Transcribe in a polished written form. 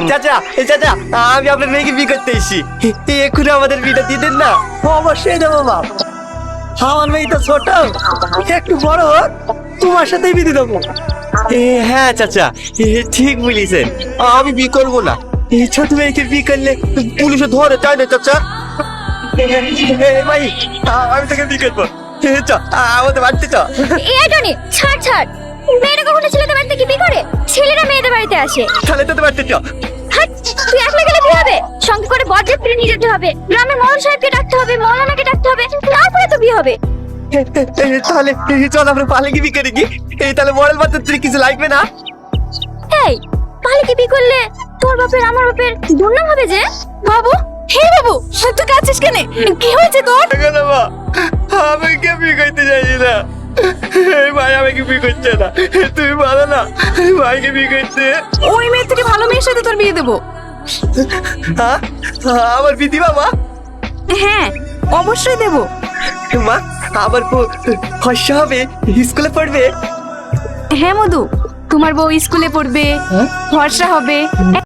চাচা চাচা, আমি আপনার মেয়েকে বিয়ে করতে এসেছি, এক্ষুনি আমাদের বিয়েটা দিয়ে দেন না। অবশ্যই দেবো বাপ, আমার মেয়ে তো ছোট, একটু বড় হোক, তোমার সাথেই বিধি দেবো। হ্যাঁ চাচা, ঠিক বলেছেন, আমি বিয়ে করবো না। এই ছোট মেয়েকে বিয়ে করলে পুলিশে ধরে, তাই না চাচা? ভাই, আমি তোকে বিয়ে করবো, চ আমাদের বাড়িতে চ। এই টনি, ছাড় ছাড়। মেয়েরা কখনো ছেলেদের বাড়িতে কি বিয়ে করে? ছেলেরা মেয়েদের বাড়িতে আসে। তাহলে তোদের বাড়িতে চ। হাট, তুই একলা গেলে বিয়ে হবে? সঙ্গে করে বরযাত্রী নিয়ে যেতে হবে, গ্রামের মহল সাহেবকে ডাকতে হবে, মৌলানাকে ডাকতে হবে, তারপরে তো বিয়ে হবে। তাহলে চল আমরা পালে কি বিয়ে করি কি? তাহলে মডেল বাচ্চা তুই কিছু লাগবে না? এই, পালে কি বিয়ে করলে তোর বাপের আমার বাপের দুর্নাম হবে যে? বাবু, হে বাবু, তুই কাঁদছিস কেন? কি হয়েছে তোর? মা, আমি কে বিয়ে করতে চাইছি না। ভাই আমাকে বিয়ে করছে না, তুই ভালো না ভাইকে বিয়ে করতে। ওই মেয়ে থেকে ভালো মেয়ের সাথে তোর বিয়ে দেবো। হ্যাঁ, আমার বিধি বাবা। হ্যাঁ, অবশ্যই দেবো। মা, আমার ফর্সা হবে, স্কুলে পড়বে। হ্যাঁ মধু, তোমার বউ স্কুলে পড়বে, ভরসা হবে।